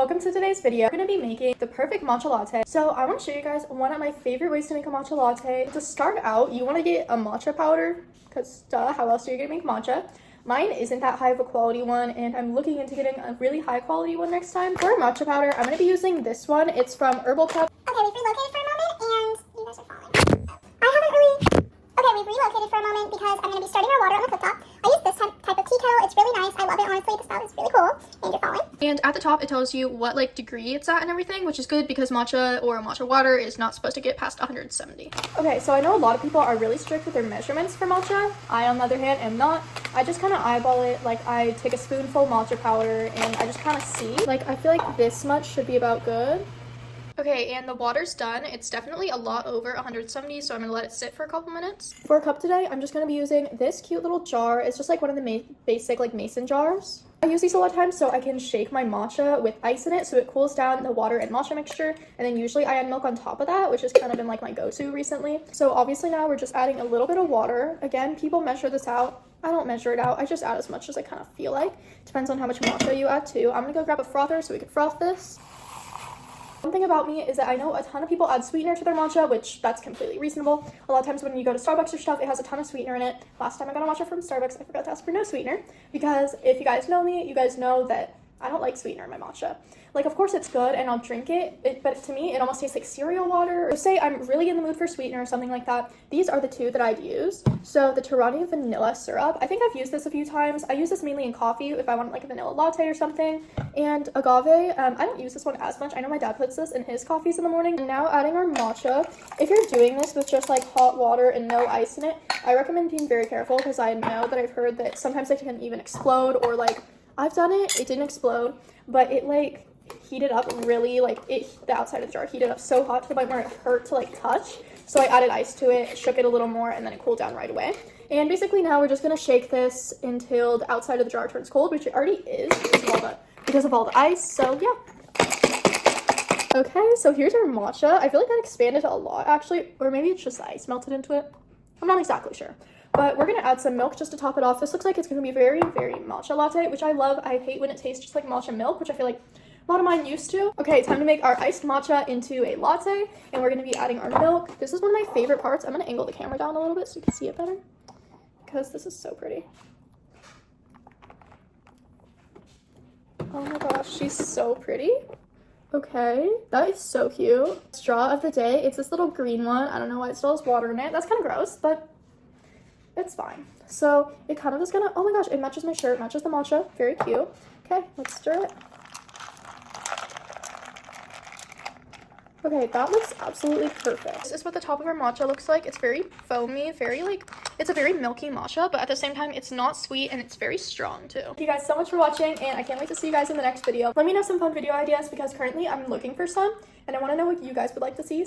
welcome to today's video. We're going to be making the perfect matcha latte. So I want to show you guys one of my favorite ways to make a matcha latte. To start out, you want to get a matcha powder, because duh, how else are you going to make matcha? Mine isn't that high of a quality one, and I'm looking into getting a really high quality one next time. For matcha powder, I'm going to be using this one. It's from Herbal Cup. Okay, we've relocated for a moment, and you guys are falling. We've relocated for a moment because I'm going to be starting our water on the cooktop. I use this type of tea kettle. It's really nice. I love it, honestly. The spout is really cool, and you're falling. And at the top, it tells you what degree it's at and everything, which is good because matcha or matcha water is not supposed to get past 170. Okay, so I know a lot of people are really strict with their measurements for matcha. I, on the other hand, am not. I just kind of eyeball it. Like, I take a spoonful matcha powder and I just kind of see. Like, I feel like this much should be about good. Okay, and the water's done. It's definitely a lot over 170, so I'm gonna let it sit for a couple minutes. For a cup today, I'm just gonna be using this cute little jar. It's just like one of the basic like mason jars. I use these a lot of times so I can shake my matcha with ice in it so it cools down the water and matcha mixture, and then usually I add milk on top of that, which has kind of been like my go-to recently. So obviously now we're just adding a little bit of water. Again, people measure this out. I don't measure it out. I just add as much as I kind of feel like. Depends on how much matcha you add too. I'm gonna go grab a frother so we can froth this. One thing about me is that I know a ton of people add sweetener to their matcha, which that's completely reasonable. A lot of times when you go to Starbucks or stuff, it has a ton of sweetener in it. Last time I got a matcha from Starbucks, I forgot to ask for no sweetener, because if you guys know me, you guys know that I don't like sweetener in my matcha. Like, of course it's good and I'll drink it, but to me, it almost tastes like cereal water. So say I'm really in the mood for sweetener or something like that. These are the two that I've used. So the Tirani vanilla syrup, I think I've used this a few times. I use this mainly in coffee if I want like a vanilla latte or something. And agave, I don't use this one as much. I know my dad puts this in his coffees in the morning. And now adding our matcha. If you're doing this with just like hot water and no ice in it, I recommend being very careful because I know that I've heard that sometimes it can even explode, or like I've done it didn't explode, but it like heated up really, like the outside of the jar heated up so hot to the point where it hurt to like touch. So I added ice to it, shook it a little more, and then it cooled down right away. And basically now we're just gonna shake this until the outside of the jar turns cold, which it already is because of all the ice. So yeah. Okay, so here's our matcha. I feel like that expanded a lot actually, or maybe it's just the ice melted into it. I'm not exactly sure. But we're going to add some milk just to top it off. This looks like it's going to be very, very matcha latte, which I love. I hate when it tastes just like matcha milk, which I feel like a lot of mine used to. Okay, time to make our iced matcha into a latte, and we're going to be adding our milk. This is one of my favorite parts. I'm going to angle the camera down a little bit so you can see it better, because this is so pretty. Oh my gosh, she's so pretty. Okay, that is so cute. Straw of the day, it's this little green one. I don't know why it still has water in it. That's kind of gross, but it's fine. So it kind of is gonna, oh my gosh, it matches my shirt, matches the matcha. Very cute. Okay, let's stir it. Okay, that looks absolutely perfect. This is what the top of our matcha looks like. It's very foamy, very like, it's a very milky matcha, but at the same time, it's not sweet and it's very strong too. Thank you guys so much for watching, and I can't wait to see you guys in the next video. Let me know some fun video ideas because currently I'm looking for some, and I want to know what you guys would like to see.